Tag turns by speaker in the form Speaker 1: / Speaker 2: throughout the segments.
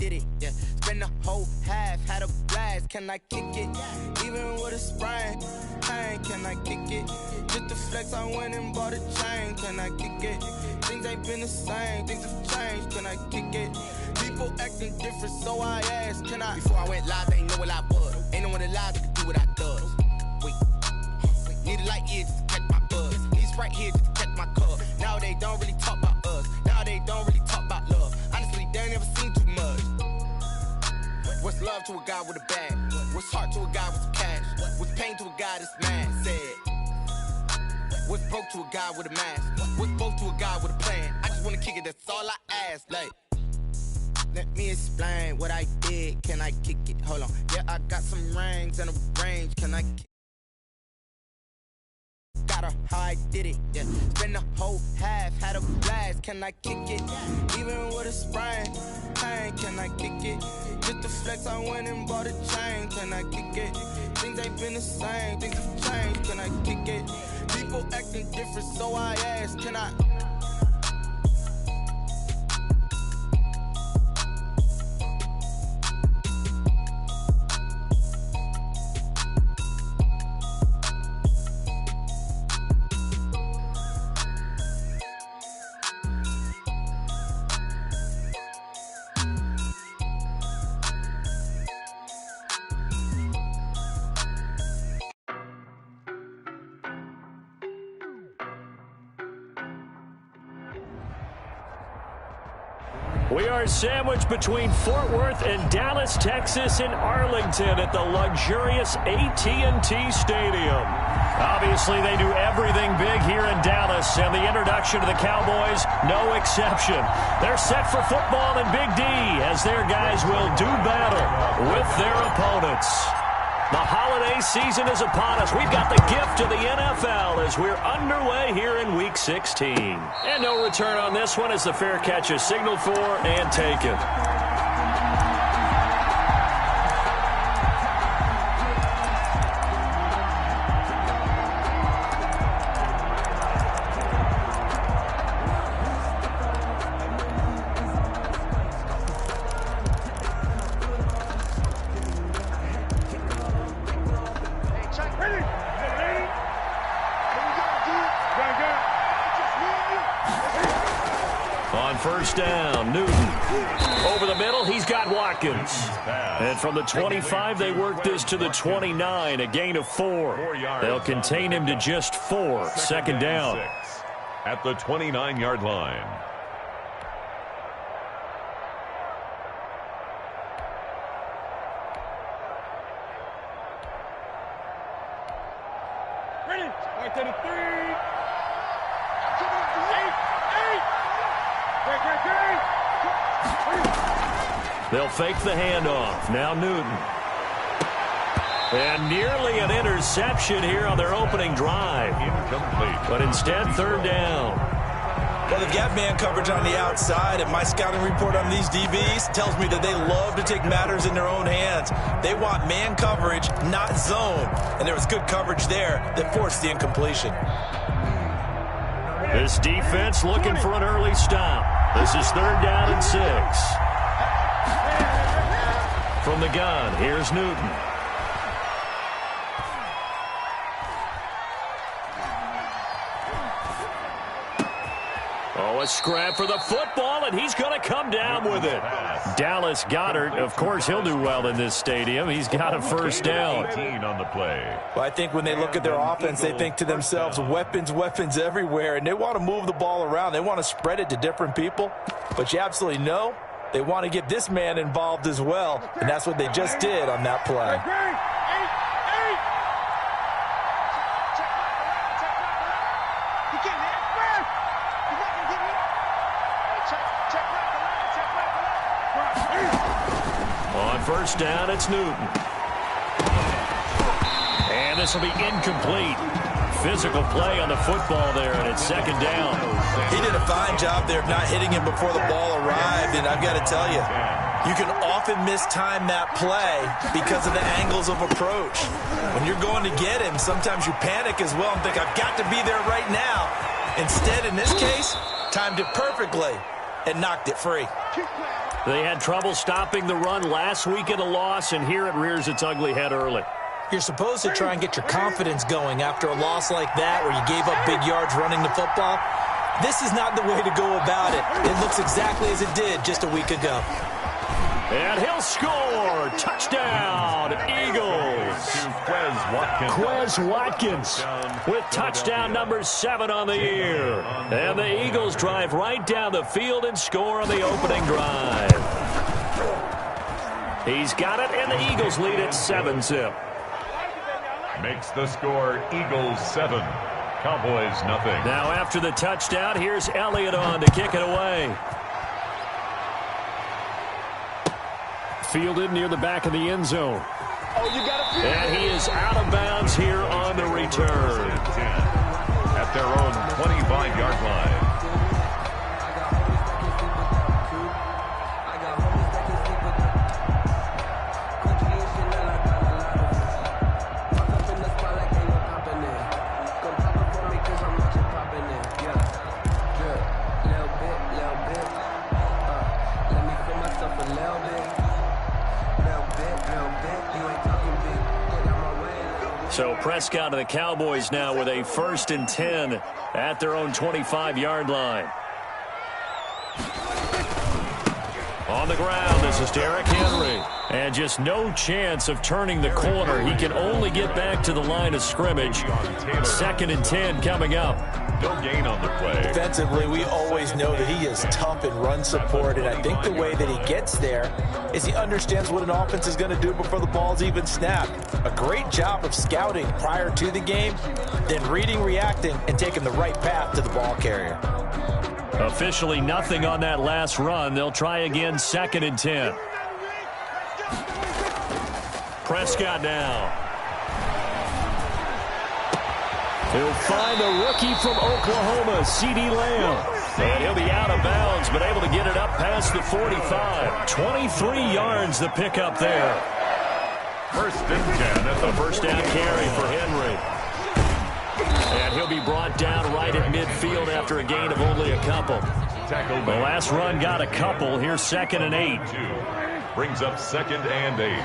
Speaker 1: did it, yeah. Spend the whole half, had a blast. Can I kick it? Even with a sprain, can I kick it? Just the flex, I went and bought a chain. Can I kick it? Things ain't been the same, things have changed. Can I kick it? People acting different, so I asked, can I? Before I went live, they ain't know what I was. Ain't no one alive that could do what I does. Wait. Need a light here just to catch my buzz. Need Sprite here just to catch my cup. Now they don't really talk about us. Now they don't really talk about love. Honestly, they ain't never seen too much. What's love to a guy with a bag? What's heart to a guy with some cash? What's pain to a guy that's mad? Said. What's broke to a guy with a mask? What's broke to a guy with a plan? I just wanna kick it, that's all I ask. Like, let me explain what I did. Can I kick it? Hold on. Yeah, I got some rings and a range. Can I kick? Got her how I did it, yeah. Spend the whole half, had a blast. Can I kick it? Even with a sprain, can I kick it? Just the flex, I went and bought a chain. Can I kick it? Things ain't been the same, things have changed. Can I kick it? People acting different, so I asked, can I?
Speaker 2: We are sandwiched between Fort Worth and Dallas, Texas in Arlington at the luxurious AT&T Stadium. Obviously, they do everything big here in Dallas, and the introduction to the Cowboys, no exception. They're set for football in Big D as their guys will do battle with their opponents. The holiday season is upon us. We've got the gift of the NFL as we're underway here in Week 16. And no return on this one as the fair catch is signaled for and taken. First down, Newton. Over the middle, he's got Watkins. And from the 25, they work this to the 29, a gain of 4. They'll contain him to just 4. Second down.
Speaker 3: At the 29-yard line.
Speaker 4: Ready? Right to the 3.
Speaker 2: They'll fake the handoff. Now Newton. And nearly an interception here on their opening drive.
Speaker 3: Incomplete.
Speaker 2: But instead, third down.
Speaker 5: Well, they've got man coverage on the outside, and my scouting report on these DBs tells me that they love to take matters in their own hands. They want man coverage, not zone. And there was good coverage there that forced the incompletion.
Speaker 2: This defense looking for an early stop. This is third down and 6. From the gun, here's Newton. Oh, a scrap for the football, and he's going to come down with it. Dallas Goedert, of course, he'll do well in this stadium. He's got a first down.
Speaker 3: 18 on the play.
Speaker 5: Well, I think when they look at their offense, they think to themselves, weapons, weapons everywhere, and they want to move the ball around. They want to spread it to different people, but you absolutely know they want to get this man involved as well, and that's what they just did on that play.
Speaker 2: On first down, it's Newton. And this will be incomplete. Physical play on the football there, and it's second down.
Speaker 5: He did a fine job there of not hitting him before the ball arrived, and I've got to tell you, you can often mistime that play because of the angles of approach. When you're going to get him, sometimes you panic as well and think, I've got to be there right now. Instead, in this case, timed it perfectly and knocked it free.
Speaker 2: They had trouble stopping the run last week in a loss, and here it rears its ugly head early.
Speaker 5: You're supposed to try and get your confidence going after a loss like that where you gave up big yards running the football. This is not the way to go about it. It looks exactly as it did just a week ago.
Speaker 2: And he'll score. Touchdown, Eagles. Quez Watkins with touchdown number 7 on the year. And the Eagles drive right down the field and score on the opening drive. He's got it, and the Eagles lead at 7-zip.
Speaker 3: Makes the score Eagles 7, Cowboys nothing.
Speaker 2: Now after the touchdown, here's Elliott on to kick it away. Fielded near the back of the end zone. And he is out of bounds here on the return.
Speaker 3: At their own 25-yard line.
Speaker 2: So Prescott and the Cowboys now with a 1st and 10 at their own 25-yard line. On the ground, this is Derrick Henry. And just no chance of turning the corner. He can only get back to the line of scrimmage. 2nd and 10 coming up.
Speaker 3: No gain on the play.
Speaker 5: Defensively, we always know that he is tough in run support, and I think the way that he gets there is he understands what an offense is going to do before the ball's even snapped. A great job of scouting prior to the game, then reading, reacting, and taking the right path to the ball carrier.
Speaker 2: Officially nothing on that last run. They'll try again 2nd and 10. Prescott now. He'll find the rookie from Oklahoma, C.D. Lamb. And he'll be out of bounds, but able to get it up past the 45. 23 yards the pickup there.
Speaker 3: 1st and 10 at the
Speaker 2: First down carry for Henry. And he'll be brought down right at midfield after a gain of only a couple. The last run got a couple. Here's 2nd and 8.
Speaker 3: Brings up 2nd and 8.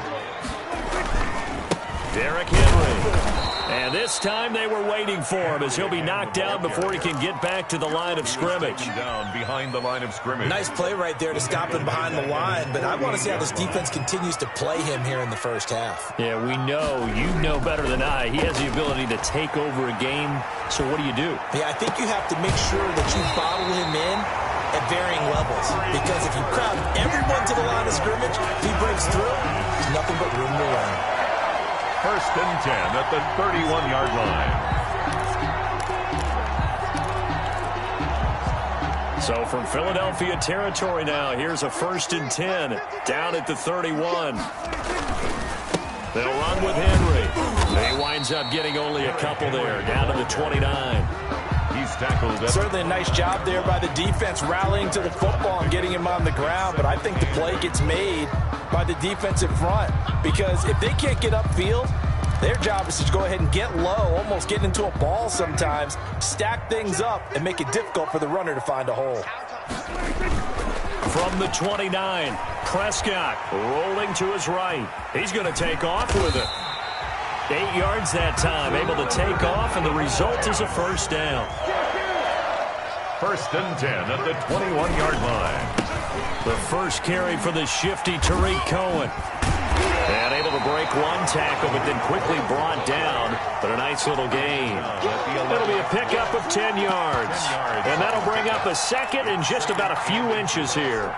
Speaker 2: Derrick Henry. And this time they were waiting for him as he'll be knocked down before he can get back to the line of scrimmage.
Speaker 3: Down behind the line of scrimmage.
Speaker 5: Nice play right there to stop him behind the line, but I want to see how this defense continues to play him here in the first half.
Speaker 2: Yeah, we know. You know better than I. He has the ability to take over a game. So what do you do?
Speaker 5: Yeah, I think you have to make sure that you bottle him in at varying levels, because if you crowd everyone to the line of scrimmage, if he breaks through, there's nothing but room to run.
Speaker 3: 1st and 10 at the 31-yard line.
Speaker 2: So from Philadelphia territory now, here's a 1st and 10 down at the 31. They'll run with Henry. He winds up getting only a couple there, down to the 29.
Speaker 3: He's tackled.
Speaker 5: Certainly a nice job there by the defense rallying to the football and getting him on the ground, but I think the play gets made by the defensive front, because if they can't get upfield, their job is to go ahead and get low, almost get into a ball sometimes, stack things up, and make it difficult for the runner to find a hole.
Speaker 2: From the 29, Prescott rolling to his right. He's going to take off with it. 8 yards that time, able to take off, and the result is a 1st down.
Speaker 3: 1st and 10 at the 21-yard line.
Speaker 2: The first carry for the shifty Tariq Cohen. And able to break one tackle, but then quickly brought down. But a nice little gain. It'll be a pickup of 10 yards. And that'll bring up a 2nd and just about a few inches here.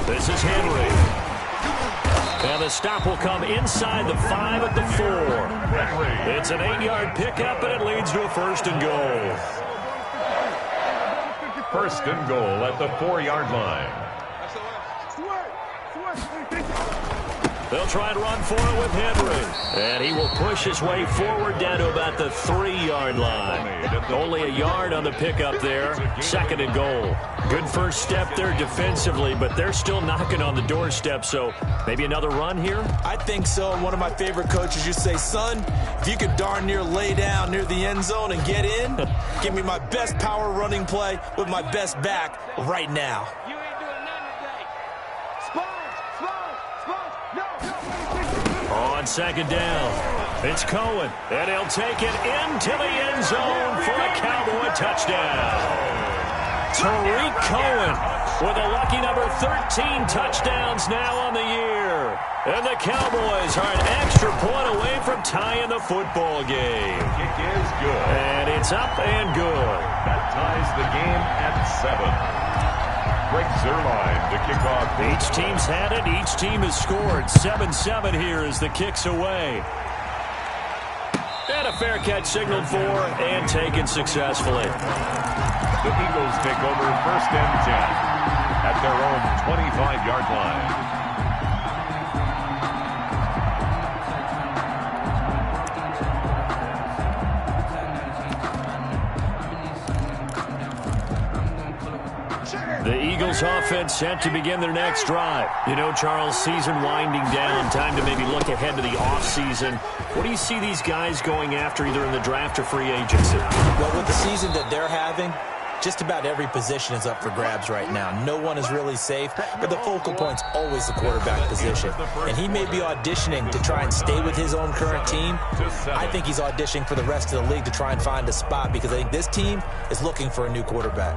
Speaker 2: This is Henry. And the stop will come inside the 5 at the 4. It's an 8-yard pickup, and it leads to a 1st and goal.
Speaker 3: 1st and goal at the 4-yard line.
Speaker 2: They'll try and run for it with Henry. And he will push his way forward down to about the 3-yard line. Only a yard on the pickup there. 2nd and goal. Good first step there defensively, but they're still knocking on the doorstep, so maybe another run here?
Speaker 5: I think so. One of my favorite coaches used to say, son, if you could darn near lay down near the end zone and get in, give me my best power running play with my best back right now.
Speaker 2: On 2nd down, it's Cohen, and he'll take it into the end zone for a Cowboy touchdown. Tariq Cohen with a lucky number 13 touchdowns now on the year. And the Cowboys are an extra point away from tying the football game.
Speaker 3: Kick is good.
Speaker 2: And it's up and good.
Speaker 3: That ties the game at 7. Greg Zerline to kick off.
Speaker 2: Each team's had it. Each team has scored. 7-7 here as the kick's away. And a fair catch signaled for and taken successfully.
Speaker 3: The Eagles take over 1st and 10 at their own 25-yard line.
Speaker 2: The Eagles offense set to begin their next drive. You know, Charles, season winding down, time to maybe look ahead to the offseason. What do you see these guys going after either in the draft or free agency?
Speaker 5: Well, with the season that they're having, just about every position is up for grabs right now. No one is really safe, but the focal point's always the quarterback position. And he may be auditioning to try and stay with his own current team. I think he's auditioning for the rest of the league to try and find a spot because I think this team is looking for a new quarterback.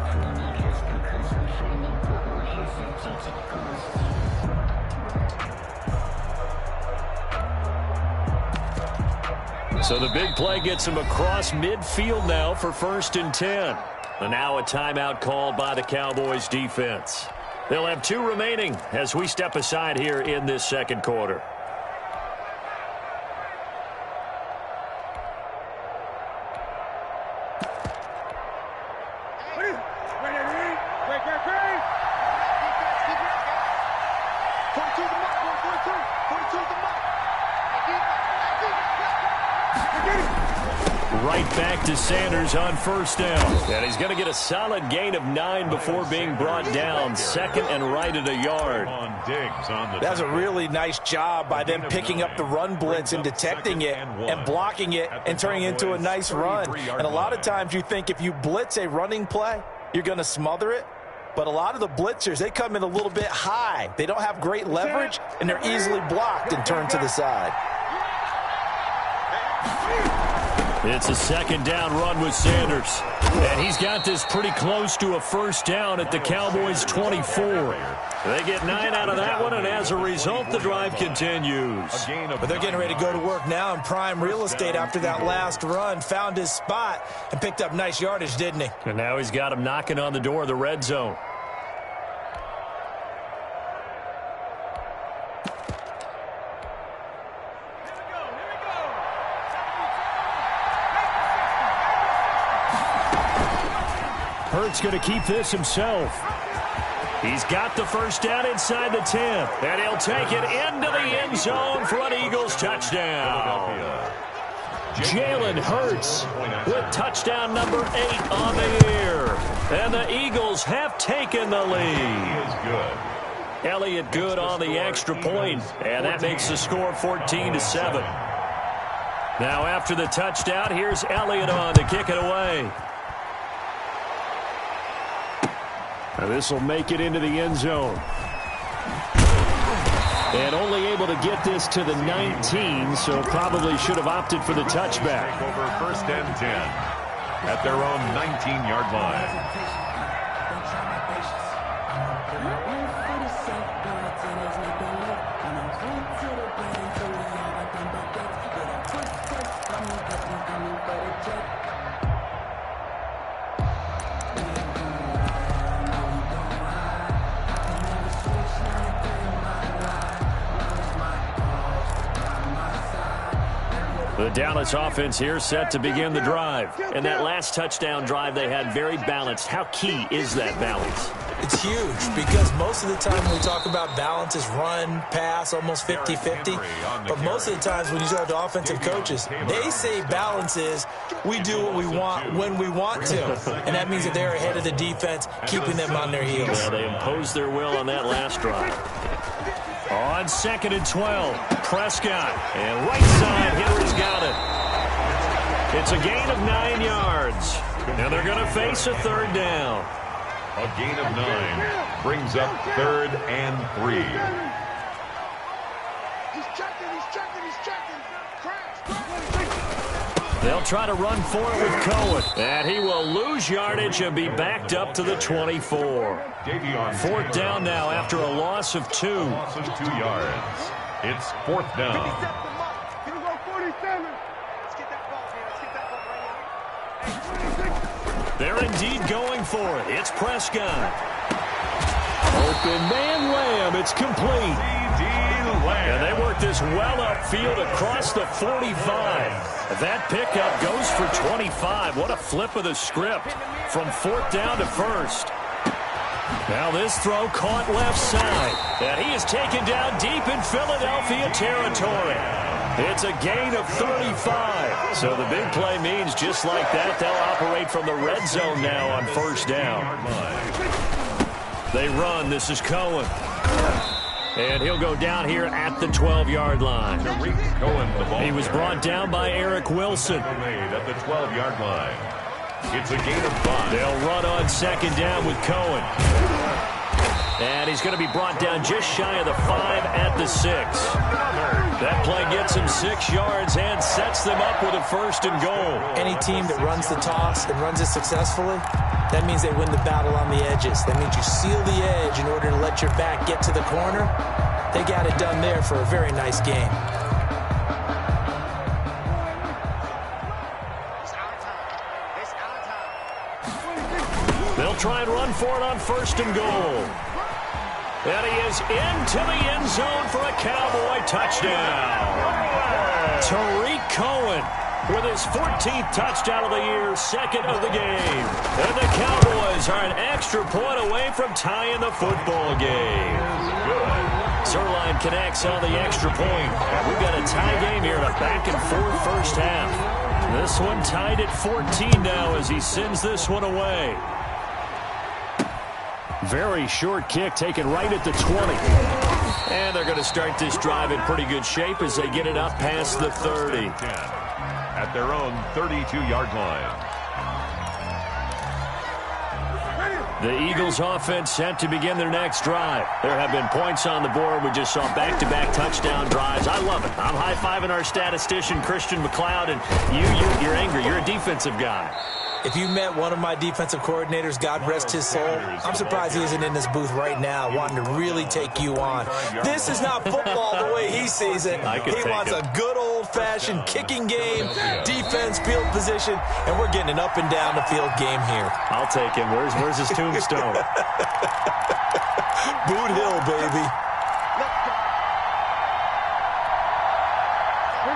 Speaker 2: So the big play gets him across midfield now for 1st and 10. And now a timeout called by the Cowboys defense. They'll have 2 remaining as we step aside here in this 2nd quarter. Right back to Sanders on 1st down. And he's going to get a solid gain of 9 before being brought down. 2nd and right at a yard.
Speaker 5: That's a really nice job by them picking up the run blitz and detecting it and blocking it and turning it into a nice run. And a lot of times you think if you blitz a running play, you're going to smother it. But a lot of the blitzers, they come in a little bit high. They don't have great leverage, and they're easily blocked and turned to the side.
Speaker 2: It's a 2nd down run with Sanders. And he's got this pretty close to a 1st down at the Cowboys' 24. They get 9 out of that one, and as a result, the drive continues.
Speaker 5: But they're getting ready to go to work now in prime real estate after that last run. Found his spot and picked up nice yardage, didn't he?
Speaker 2: And now he's got him knocking on the door of the red zone. Hurts going to keep this himself. He's got the 1st down inside the 10. And he'll take it into the end zone for an Eagles touchdown. Jalen Hurts with touchdown number 8 on the year. And the Eagles have taken the lead. Elliott good on the extra point, and that makes the score 14-7. Now after the touchdown, here's Elliott on to kick it away. Now this will make it into the end zone. And only able to get this to the 19, so probably should have opted for the touchback.
Speaker 3: Take over 1st and 10 at their own 19-yard line.
Speaker 2: The Dallas offense here set to begin the drive. And that last touchdown drive they had very balanced. How key is that balance?
Speaker 5: It's huge because most of the time when we talk about balance is run, pass, almost 50-50. But most of the times when you talk to offensive coaches, they say balance is we do what we want when we want to. And that means that they're ahead of the defense, keeping them on their heels.
Speaker 2: Yeah, they imposed their will on that last drive. On 2nd and 12, Prescott. And right side, Henry's got it. It's a gain of 9 yards. And they're going to face a third down.
Speaker 3: A gain of 9 brings up 3rd and 3.
Speaker 4: He's checking.
Speaker 2: They'll try to run for it with Cohen. And he will lose yardage and be backed up to the 24. 4th down now after a loss of 2.
Speaker 3: Loss of 2 yards. It's 4th down.
Speaker 4: Here we go, 47. Let's get that ball, man. Let's get that ball right here.
Speaker 2: They're indeed going for it. It's Prescott. Open man Lamb. It's complete. And they work this well upfield across the 45. That pickup goes for 25. What a flip of the script from 4th down to 1st. Now this throw caught left side. And he is taken down deep in Philadelphia territory. It's a gain of 35. So the big play means just like that, they'll operate from the red zone now on 1st down. They run. This is Cohen. And he'll go down here at the 12-yard line. He was brought down by Eric Wilson.
Speaker 3: At the 12-yard line. It's a gain of 5.
Speaker 2: They'll run on 2nd down with Cohen. And he's going to be brought down just shy of the 5 at the 6. That play gets him 6 yards and sets them up with a 1st and goal.
Speaker 5: Any team that runs the toss and runs it successfully, that means they win the battle on the edges. That means you seal the edge in order to let your back get to the corner. They got it done there for a very nice game.
Speaker 2: They'll try and run for it on 1st and goal. And he is into the end zone for a Cowboy touchdown. Tariq Cohen with his 14th touchdown of the year, 2nd of the game. And the Cowboys are an extra point away from tying the football game. Zerline connects on the extra point. We've got a tie game here in a back-and-forth first half. This one tied at 14 now as he sends this one away. Very short kick taken right at the 20. And they're going to start this drive in pretty good shape as they get it up past the 30.
Speaker 3: At their own 32-yard line.
Speaker 2: The Eagles offense set to begin their next drive. There have been points on the board. We just saw back-to-back touchdown drives. I love it. I'm high-fiving our statistician, Christian McLeod, and you're angry. You're a defensive guy.
Speaker 5: If you met one of my defensive coordinators, God rest his soul, I'm surprised he isn't in this booth right now wanting to really take you on. This is not football the way he sees it. He wants a good old-fashioned kicking game, defense, field position, and we're getting an up-and-down-the-field game here.
Speaker 2: I'll take him. Where's his tombstone?
Speaker 5: Boot Hill, baby.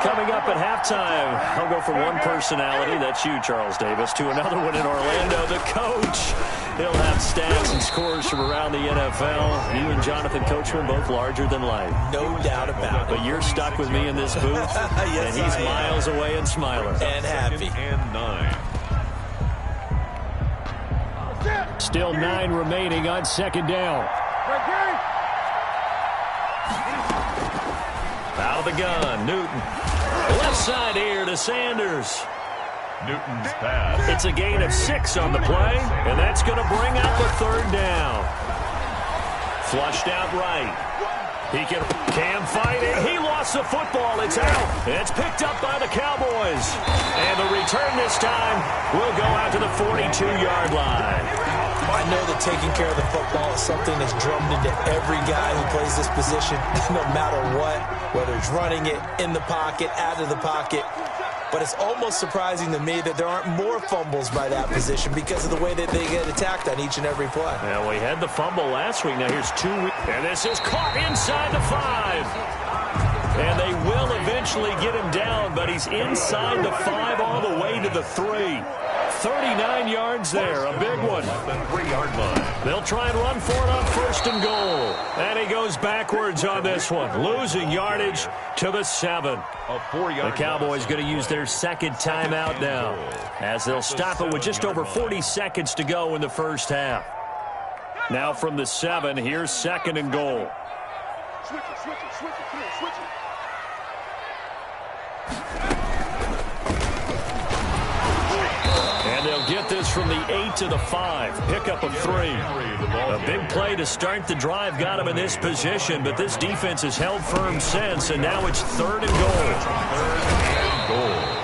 Speaker 2: Coming up at halftime, I'll go from one personality, that's you, Charles Davis, to another one in Orlando, the coach. He'll have stats and scores from around the NFL. You and Jonathan Coachman, both larger than life.
Speaker 5: No doubt about it.
Speaker 2: But you're stuck with me in this booth,
Speaker 5: yes,
Speaker 2: and he's miles away and smiling.
Speaker 5: And happy.
Speaker 3: And 9.
Speaker 2: Still 9 remaining on 2nd down. Out of the gun, Newton. Left side here to Sanders.
Speaker 3: Newton's pass.
Speaker 2: It's a gain of 6 on the play, and that's going to bring up a 3rd down. Flushed out right. He can fight it. He lost the football. It's out. It's picked up by the Cowboys. And the return this time will go out to the 42-yard line.
Speaker 5: I know that taking care of the football is something that's drummed into every guy who plays this position, no matter what, whether it's running it, in the pocket, out of the pocket. But it's almost surprising to me that there aren't more fumbles by that position because of the way that they get attacked on each and every play.
Speaker 2: Yeah, we had the fumble last week. Now here's 2 weeks. And this is caught inside the 5. And they will eventually eventually get him down, but he's inside the 5 all the way to the 3. 39 yards there, a big one.
Speaker 3: The 3-yard line.
Speaker 2: They'll try and run for it on 1st and goal. And he goes backwards on this one, losing yardage to the 7.
Speaker 3: A 4-yard
Speaker 2: The Cowboys going to use their second timeout now, as they'll stop it with just over 40 seconds to go in the first half. Now from the 7, here's 2nd and goal.
Speaker 4: Switch it, switch it, switch it, come here, switch it.
Speaker 2: And they'll get this from the 8 to the 5. Pickup of 3. A big play to start the drive got him in this position, but this defense has held firm since, and now it's 3rd and goal.
Speaker 3: 3rd and goal.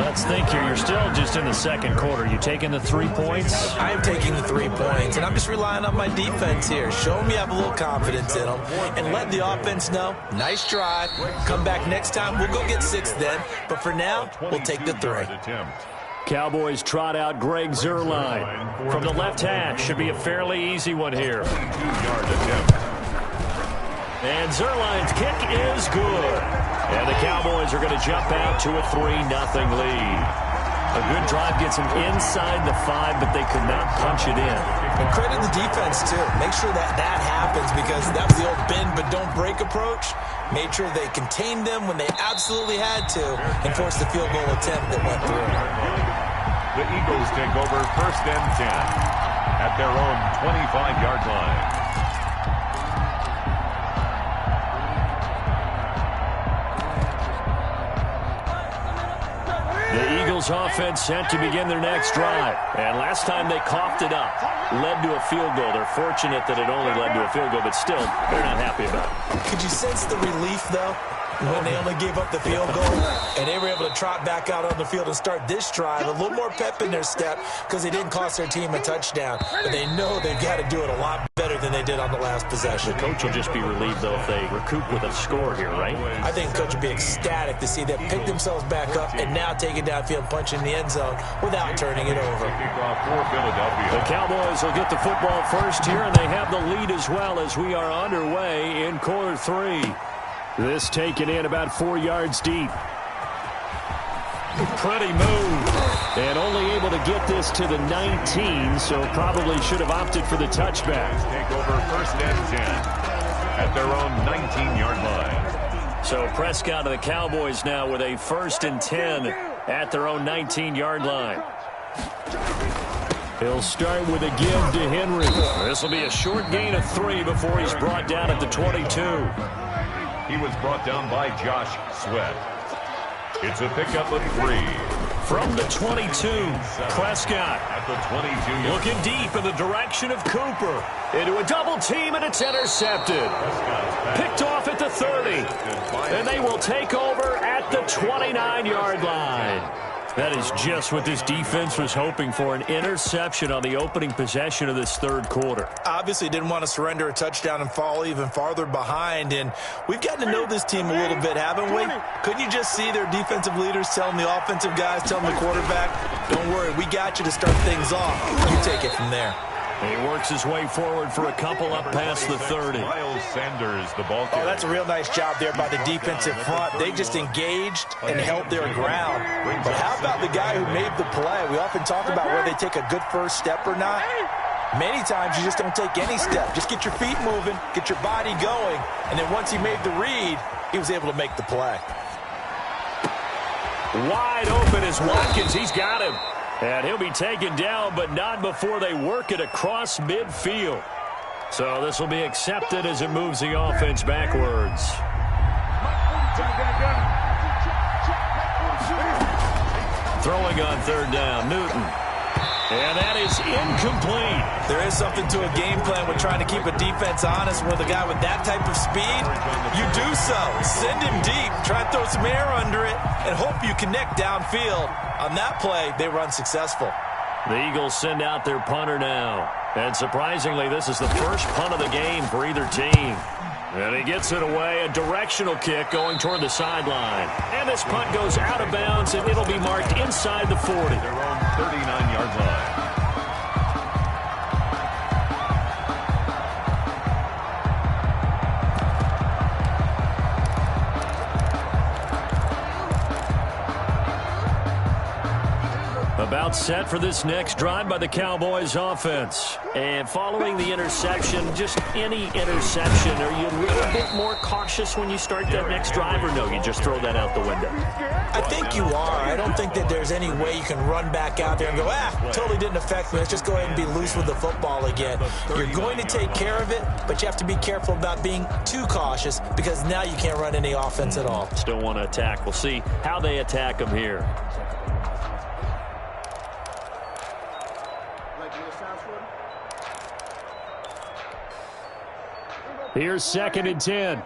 Speaker 2: Let's think here. You're still just in the second quarter. You taking the 3 points?
Speaker 5: I'm taking the 3 points, and I'm just relying on my defense here. Show them you have a little confidence in them, and let the offense know, nice drive. Come back next time. We'll go get 6 then. But for now, we'll take the 3.
Speaker 2: Cowboys trot out Greg Zuerlein. From the left hash, should be a fairly easy one here.
Speaker 3: 22-yard attempt.
Speaker 2: And Zuerlein's kick is good. And the Cowboys are going to jump out to a 3-0 lead. A good drive gets them inside the 5, but they could not punch it in.
Speaker 5: And credit the defense, too. Make sure that happens, because that was the old bend but don't break approach. Made sure they contained them when they absolutely had to and forced the field goal attempt that went through.
Speaker 3: The Eagles take over 1st and 10 at their own 25-yard line.
Speaker 2: The Eagles offense set to begin their next drive. And last time they coughed it up, led to a field goal. They're fortunate that it only led to a field goal, but still, they're not happy about it.
Speaker 5: Could you sense the relief, though, when they only gave up the field goal and they were able to trot back out on the field and start this drive? A little more pep in their step because they didn't cost their team a touchdown. But they know they've got to do it a lot better than they did on the last possession.
Speaker 2: The coach will just be relieved, though, if they recoup with a score here, right?
Speaker 5: I think the coach will be ecstatic to see them pick themselves back up and now take it downfield, punch in the end zone without turning it over.
Speaker 3: Kickoff for Philadelphia.
Speaker 2: The Cowboys will get the football first here, and they have the lead as well as we are underway in quarter 3. This taken in about 4 yards deep. Pretty move. And only able to get this to the 19, so probably should have opted for the touchback.
Speaker 3: Take over 1st and 10 at their own 19-yard line.
Speaker 2: So Prescott of the Cowboys now with a 1st and 10 at their own 19-yard line. He'll start with a give to Henry. This will be a short gain of 3 before he's brought down at the 22.
Speaker 3: He was brought down by Josh Sweat. It's a pickup of 3.
Speaker 2: From the 22, Prescott
Speaker 3: At the 22.
Speaker 2: looking deep in the direction of Cooper. Into a double team, and it's intercepted. Picked off at the 30. And they will take over at the 29-yard line. That is just what this defense was hoping for, an interception on the opening possession of this 3rd quarter.
Speaker 5: Obviously didn't want to surrender a touchdown and fall even farther behind, and we've gotten to know this team a little bit, haven't we? Couldn't you just see their defensive leaders telling the offensive guys, telling the quarterback, don't worry, we got you to start things off. You take it from there.
Speaker 2: He works his way forward for a couple up past the 30.
Speaker 3: Miles Sanders, the ball carrier.
Speaker 5: Oh, that's a real nice job there by the defensive front. They just engaged and held their ground. But how about the guy who made the play? We often talk about whether they take a good first step or not. Many times you just don't take any step. Just get your feet moving, get your body going, and then once he made the read, he was able to make the play.
Speaker 2: Wide open is Watkins. He's got him. And he'll be taken down, but not before they work it across midfield. So this will be accepted as it moves the offense backwards. Throwing on 3rd down, Newton. And that is incomplete.
Speaker 5: There is something to a game plan with trying to keep a defense honest with a guy with that type of speed. You do so. Send him deep. Try to throw some air under it and hope you connect downfield. On that play, they were unsuccessful.
Speaker 2: The Eagles send out their punter now. And surprisingly, this is the first punt of the game for either team. And he gets it away, a directional kick going toward the sideline. And this punt goes out of bounds, and it'll be marked inside the 40.
Speaker 3: Their own 39-yard line.
Speaker 2: About set for this next drive by the Cowboys offense. And following the interception, just any interception, are you a little bit more cautious when you start that next drive, or no, you just throw that out the window?
Speaker 5: I think you are. I don't think that there's any way you can run back out there and go, totally didn't affect me. Let's just go ahead and be loose with the football again. You're going to take care of it, but you have to be careful about being too cautious because now you can't run any offense at all.
Speaker 2: Still want to attack. We'll see how they attack them here. Here's 2nd and 10.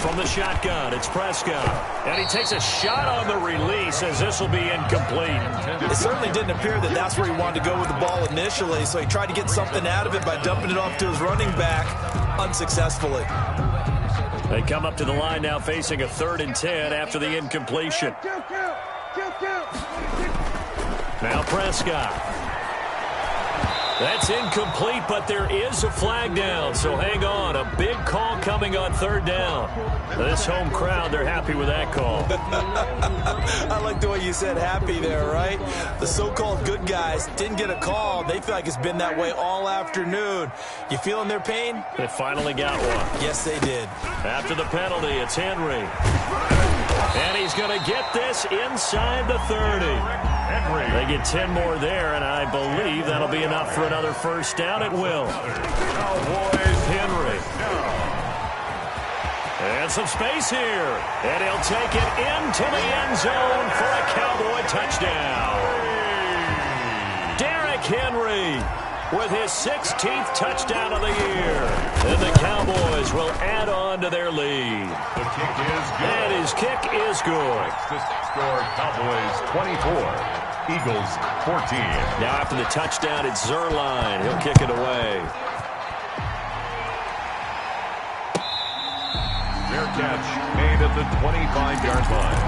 Speaker 2: From the shotgun, it's Prescott. And he takes a shot on the release as this will be incomplete.
Speaker 5: It certainly didn't appear that that's where he wanted to go with the ball initially, so he tried to get something out of it by dumping it off to his running back unsuccessfully.
Speaker 2: They come up to the line now facing a 3rd and 10 after the incompletion. Now Prescott. That's incomplete, but there is a flag down, so hang on. A big call coming on 3rd down. This home crowd, they're happy with that call.
Speaker 5: I like the way you said happy there, right? The so-called good guys didn't get a call. They feel like it's been that way all afternoon. You feeling their pain?
Speaker 2: They finally got one.
Speaker 5: Yes, they did.
Speaker 2: After the penalty, it's Henry. And he's going to get this inside the 30. They get 10 more there, and I believe that'll be enough for another first down. It will.
Speaker 3: Cowboys.
Speaker 2: Henry. And some space here. And he'll take it into the end zone for a Cowboy touchdown. Derrick Henry with his 16th touchdown of the year. And the Cowboys will add on to their lead.
Speaker 3: The kick is good.
Speaker 2: And his kick is good.
Speaker 3: The score, Cowboys 24, Eagles 14.
Speaker 2: Now after the touchdown, it's Zerline. He'll kick it away.
Speaker 3: Fair catch made at the 25-yard line.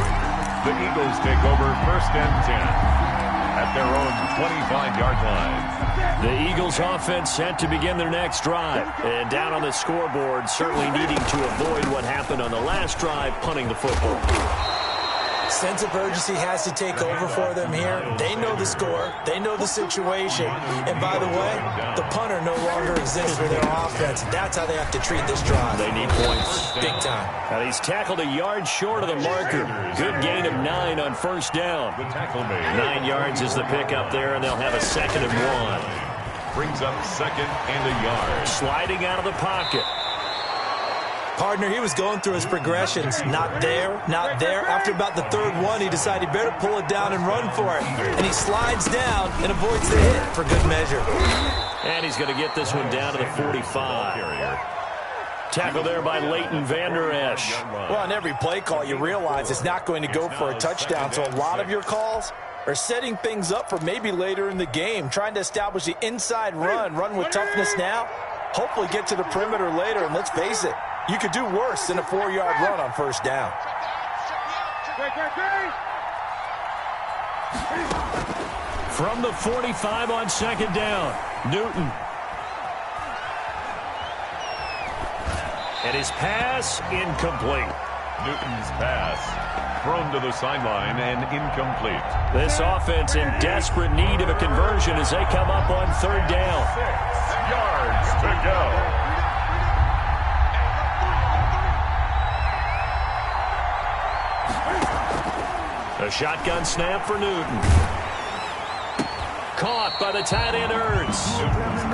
Speaker 3: The Eagles take over 1st and 10 at their own 25-yard line.
Speaker 2: The Eagles offense set to begin their next drive. And down on the scoreboard, certainly needing to avoid what happened on the last drive, punting the football.
Speaker 5: Sense of urgency has to take over for them here. They know the score. They know the situation. And by the way, the punter no longer exists for their offense. That's how they have to treat this drive.
Speaker 2: They need points.
Speaker 5: Big time.
Speaker 2: And he's tackled a yard short of the marker. Good gain of 9 on 1st down. 9 yards is the pickup there, and they'll have a 2nd and 1.
Speaker 3: Brings up 2nd and a yard.
Speaker 2: Sliding out of the pocket.
Speaker 5: Partner, he was going through his progressions. Not there, not there. After about the 3rd one, he decided he better pull it down and run for it. And he slides down and avoids the hit for good measure.
Speaker 2: And he's going to get this one down to the 45. Tackle there by Leighton Vander Esch.
Speaker 5: Well, on every play call, you realize it's not going to go for a touchdown. So a lot of your calls are setting things up for maybe later in the game, trying to establish the inside run with toughness now, hopefully get to the perimeter later. And let's face it, you could do worse than a 4-yard run on 1st down.
Speaker 2: From the 45 on 2nd down, Newton. And his pass incomplete.
Speaker 3: Newton's pass thrown to the sideline and incomplete.
Speaker 2: This offense in desperate need of a conversion as they come up on 3rd down.
Speaker 3: 6 yards to go.
Speaker 2: A shotgun snap for Newton. Caught by the tight end Ertz.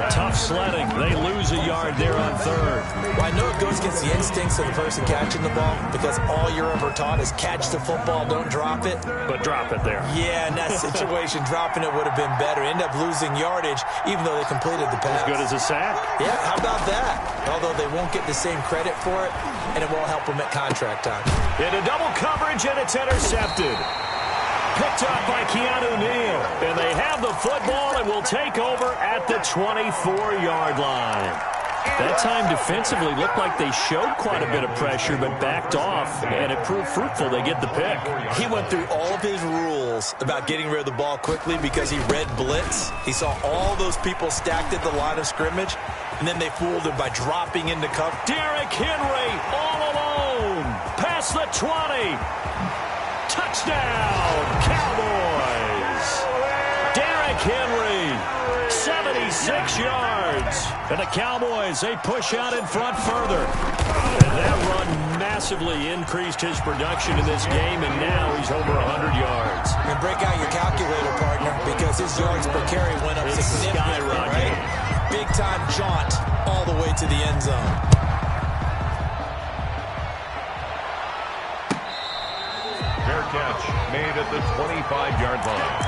Speaker 2: Tough sledding. They lose a yard there on 3rd.
Speaker 5: Well, I know it goes against the instincts of the person catching the ball because all you're ever taught is catch the football, don't drop it.
Speaker 2: But drop it there.
Speaker 5: Yeah, in that situation, dropping it would have been better. End up losing yardage even though they completed the pass.
Speaker 2: As good as a sack?
Speaker 5: Yeah, how about that? Although they won't get the same credit for it, and it won't help them at contract time.
Speaker 2: Into double coverage, and it's intercepted. Picked up by Keanu Neal. And they have the football and will take over at the 24-yard line. That time defensively looked like they showed quite a bit of pressure but backed off, and it proved fruitful. They get the pick.
Speaker 5: He went through all of his rules about getting rid of the ball quickly because he read blitz. He saw all those people stacked at the line of scrimmage, and then they fooled him by dropping into cover.
Speaker 2: Derrick Henry all alone. Pass past the 20. Touchdown, Cowboys. Derrick Henry, 76 yards. And the Cowboys, they push out in front further. And that run massively increased his production in this game, and now he's over 100 yards.
Speaker 5: And break out your calculator, partner, because his yards per carry went up significantly, right? Big-time jaunt all the way to the end zone.
Speaker 3: Fair catch made at the 25-yard line.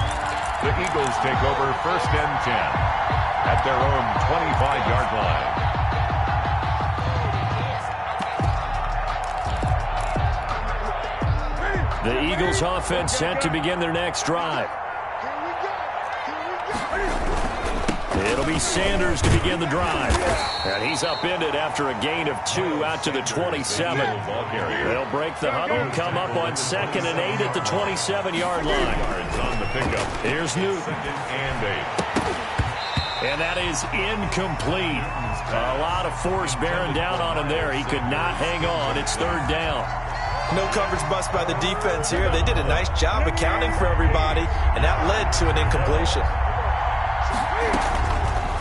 Speaker 3: The Eagles take over 1st and 10 at their own 25-yard line.
Speaker 2: The Eagles offense set to begin their next drive. It'll be Sanders to begin the drive. And he's upended after a gain of 2 out to the 27. They'll break the huddle, come up on 2nd and 8 at the 27-yard line. Here's Newton. And that is incomplete. A lot of force bearing down on him there. He could not hang on. It's 3rd down.
Speaker 5: No coverage bust by the defense here. They did a nice job accounting for everybody, and that led to an incompletion.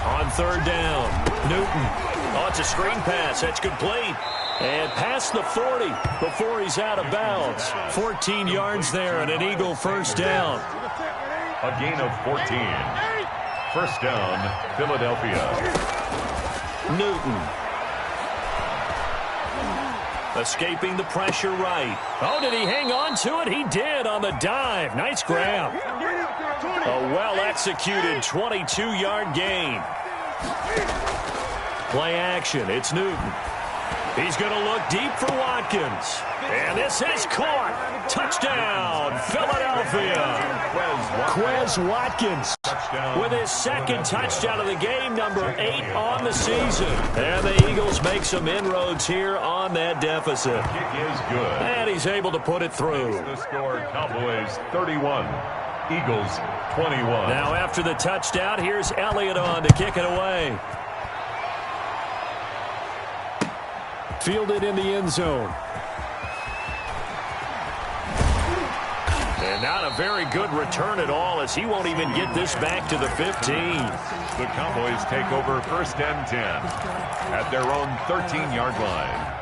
Speaker 2: On 3rd down, Newton. Oh, it's a screen pass. That's complete. And past the 40 before he's out of bounds. 14 yards there and an Eagle 1st down.
Speaker 3: A gain of 14. 1st down, Philadelphia.
Speaker 2: Newton. Escaping the pressure right. Oh, did he hang on to it? He did on the dive. Nice grab. A well-executed 22-yard gain. Play action. It's Newton. He's going to look deep for Watkins. And this is caught. Touchdown, Philadelphia. Quez Watkins with his 2nd touchdown of the game, number 8 on the season. And the Eagles make some inroads here on that deficit.
Speaker 3: Kick is good.
Speaker 2: And he's able to put it through.
Speaker 3: The score, Cowboys 31, Eagles 21.
Speaker 2: Now after the touchdown, here's Elliott on to kick it away. Fielded in the end zone. And not a very good return at all, as he won't even get this back to the 15.
Speaker 3: The Cowboys take over 1st and 10 at their own 13-yard line.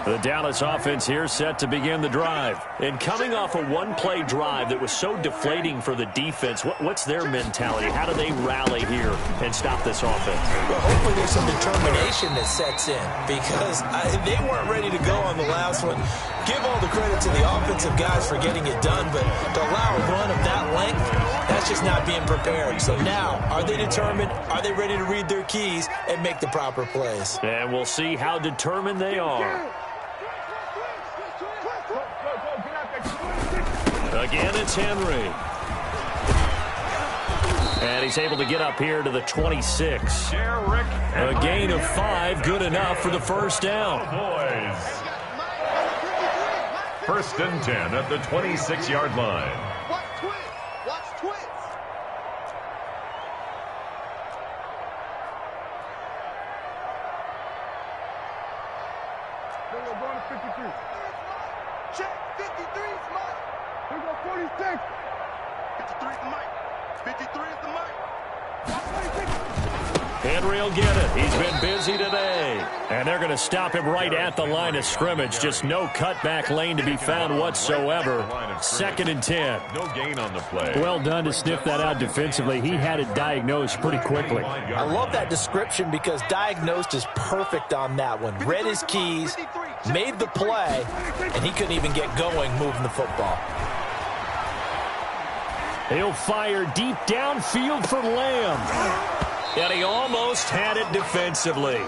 Speaker 2: The Dallas offense here set to begin the drive. And coming off a one-play drive that was so deflating for the defense, what's their mentality? How do they rally here and stop this offense?
Speaker 5: Well, hopefully there's some determination that sets in, because they weren't ready to go on the last one. Give all the credit to the offensive guys for getting it done, but to allow a run of that length, that's just not being prepared. So now, are they determined? Are they ready to read their keys and make the proper plays?
Speaker 2: And we'll see how determined they are. Again, it's Henry. And he's able to get up here to the 26. A gain of 5, good enough for the 1st down.
Speaker 3: Boys. 1st and 10 at the 26-yard line.
Speaker 4: Watch twins. Watch twins. We're going to 53. Check. 53's Mike. We go 46. 53 is the mic. 53 is the mic.
Speaker 2: Henry will get it. He's been busy today. And they're going to stop him right at the line of scrimmage. Just no cutback lane to be found whatsoever. 2nd and 10.
Speaker 3: No gain on the play.
Speaker 2: Well done to sniff that out defensively. He had it diagnosed pretty quickly.
Speaker 5: I love that description, because diagnosed is perfect on that one. Read his keys, made the play, and he couldn't even get going moving the football.
Speaker 2: He'll fire deep downfield for Lamb. And he almost had it defensively.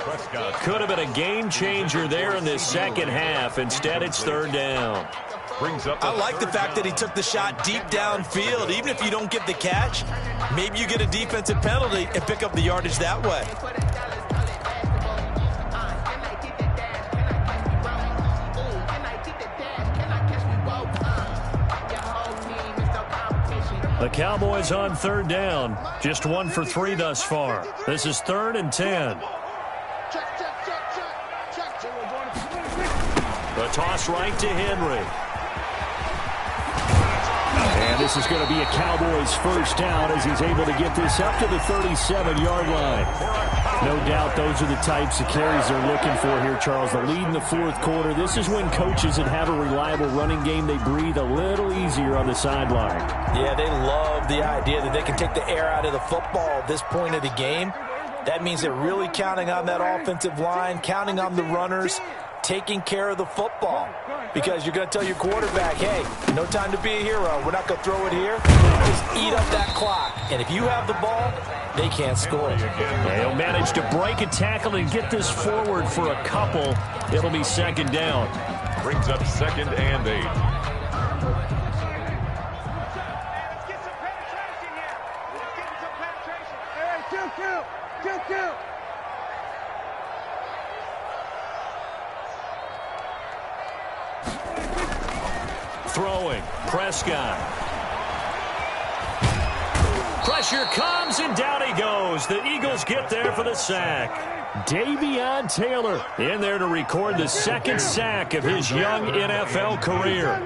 Speaker 2: Could have been a game changer there in this 2nd half. Instead, it's 3rd down.
Speaker 5: I like the fact that he took the shot deep downfield. Even if you don't get the catch, maybe you get a defensive penalty and pick up the yardage that way.
Speaker 2: The Cowboys on 3rd down. Just 1 for 3 thus far. This is 3rd and 10. The toss right to Henry. And this is going to be a Cowboys first down as he's able to get this up to the 37-yard line. No doubt those are the types of carries they're looking for here, Charles. The lead in the fourth quarter. This is when coaches that have a reliable running game, they breathe a little easier on the sideline.
Speaker 5: Yeah, they love the idea that they can take the air out of the football at this point of the game. That means they're really counting on that offensive line, counting on the runners, taking care of the football. Because you're going to tell your quarterback, hey, no time to be a hero. We're not going to throw it here. Just eat up that clock. And if you have the ball, they can't score.
Speaker 2: Yeah, he'll manage to break a tackle and get this forward for a couple. It'll be second down.
Speaker 3: Brings up 2nd and 8.
Speaker 4: Kill.
Speaker 2: Throwing, Prescott. Pressure comes, and down he goes. The Eagles get there for the sack. Davion Taylor in there to record the second sack of his young NFL career.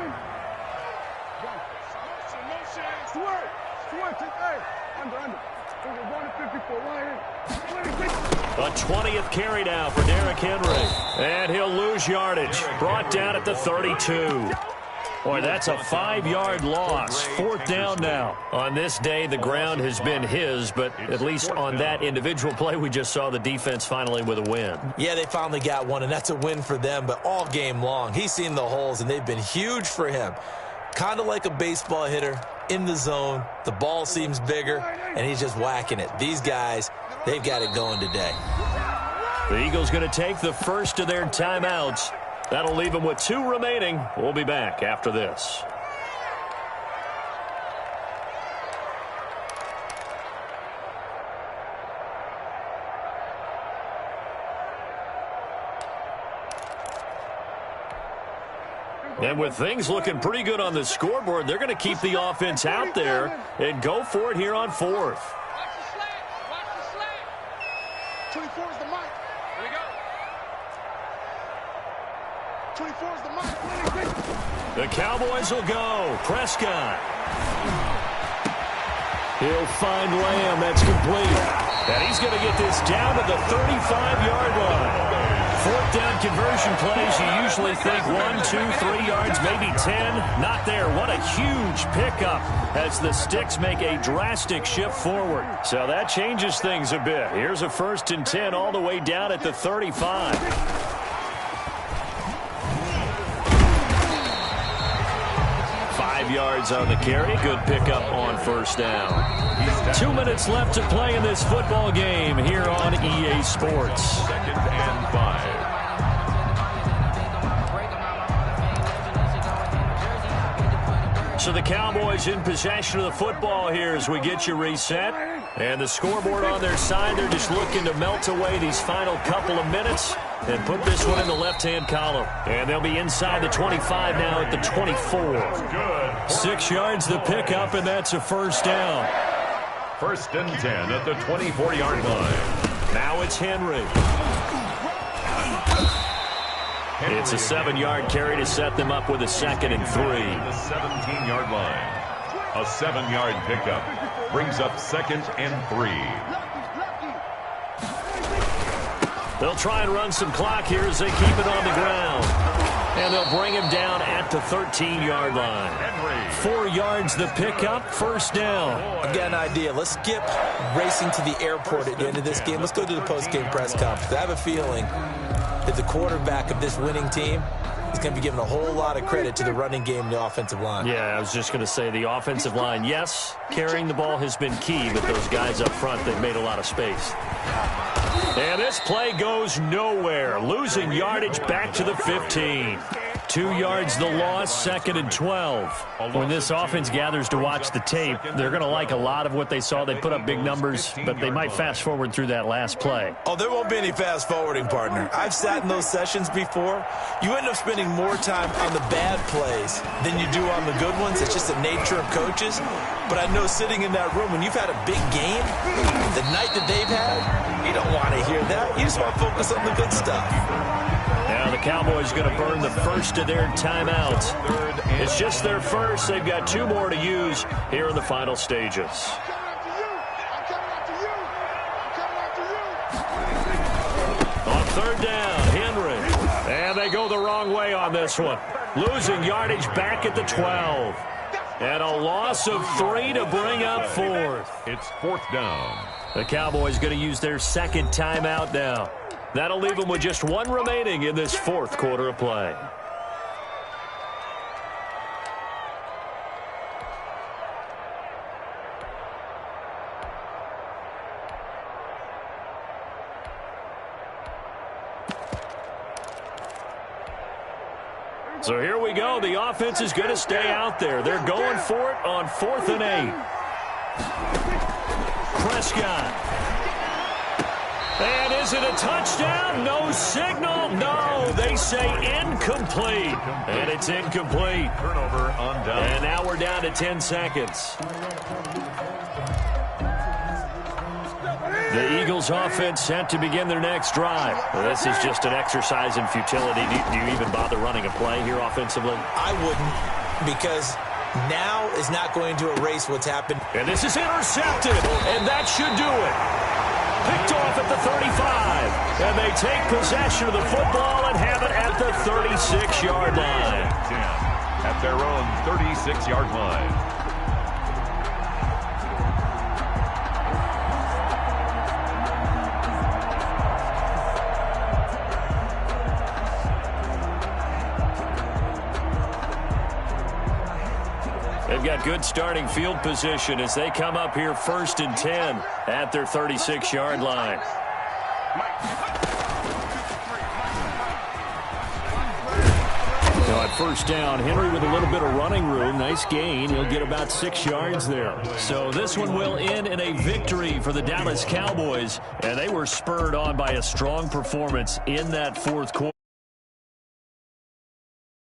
Speaker 2: A 20th carry now for Derrick Henry. And he'll lose yardage. Brought down at the 32. Boy, that's a 5-yard loss. Fourth down now. On this day, the ground has been his, but at least on that individual play, we just saw the defense finally with a win.
Speaker 5: Yeah, they finally got one, and that's a win for them, but all game long, he's seen the holes, and they've been huge for him. Kind of like a baseball hitter in the zone. The ball seems bigger, and he's just whacking it. These guys, they've got it going today.
Speaker 2: The Eagles going to take the first of their timeouts. That'll leave them with 2 remaining. We'll be back after this. And with things looking pretty good on the scoreboard, they're going to keep the offense out there and go for it here on 4th.
Speaker 4: Watch the slant. 24 is the mic. Here we go. 24 is the mic.
Speaker 2: The Cowboys will go. Prescott. He'll find Lamb. That's complete. And he's going to get this down to the 35-yard line. Fourth down conversion plays, you usually think 1, 2, 3 yards, maybe 10. Not there. What a huge pickup as the sticks make a drastic shift forward. So that changes things a bit. Here's a 1st and 10 all the way down at the 35. 5 yards on the carry. Good pickup on 1st down. 2 minutes left to play in this football game here on EA Sports.
Speaker 3: 2nd and 5.
Speaker 2: So the Cowboys in possession of the football here as we get you reset. And the scoreboard on their side, they're just looking to melt away these final couple of minutes and put this one in the left-hand column. And they'll be inside the 25 now at the 24. 6 yards the pickup, and that's a 1st down.
Speaker 3: 1st and 10 at the 24-yard line.
Speaker 2: Now it's Henry. It's a 7-yard carry to set them up with a 2nd and 3.
Speaker 3: The 17-yard line. A 7-yard pickup brings up 2nd and 3.
Speaker 2: They'll try and run some clock here as they keep it on the ground. And they'll bring him down at the 13-yard line. 4 yards the pickup, 1st down.
Speaker 5: I've got an idea. Let's skip racing to the airport at the end of this game. Let's go to the post-game press conference. I have a feeling that the quarterback of this winning team is going to be giving a whole lot of credit to the running game and the offensive line.
Speaker 2: Yeah, I was just going to say the offensive line, yes, carrying the ball has been key, but those guys up front, they've made a lot of space. And this play goes nowhere. Losing yardage back to the 15. 2 yards the loss, 2nd and 12. When this offense gathers to watch the tape, they're going to like a lot of what they saw. They put up big numbers, but they might fast forward through that last play.
Speaker 5: Oh, there won't be any fast forwarding, partner. I've sat in those sessions before. You end up spending more time on the bad plays than you do on the good ones. It's just the nature of coaches. But I know sitting in that room, when you've had a big game, the night that they've had, you don't want to hear that. You just want to focus on the good stuff.
Speaker 2: Now the Cowboys going to burn the first of their timeouts. It's just their first. They've got 2 more to use here in the final stages. On third down, Henry. And they go the wrong way on this one. Losing yardage back at the 12. And a loss of 3 to bring up 4th.
Speaker 3: It's 4th down.
Speaker 2: The Cowboys going to use their second timeout now. That'll leave them with just 1 remaining in this 4th quarter of play. So here we go. The offense is going to stay out there. They're going for it on 4th and 8. Prescott. And is it a touchdown? No signal. No, they say incomplete. And it's incomplete.
Speaker 3: Turnover on down.
Speaker 2: And now we're down to 10 seconds. The Eagles offense set to begin their next drive. Well, this is just an exercise in futility. Do you even bother running a play here offensively?
Speaker 5: I wouldn't, because now is not going to erase what's happened.
Speaker 2: And this is intercepted, and that should do it. Picked off at the 35, and they take possession of the football and have it at the 36-yard line.
Speaker 3: 10 at their own 36-yard line.
Speaker 2: They've got good starting field position as they come up here 1st and 10 at their 36-yard line. Now at 1st down, Henry with a little bit of running room. Nice gain. He'll get about 6 yards there. So this one will end in a victory for the Dallas Cowboys, and they were spurred on by a strong performance in that 4th quarter.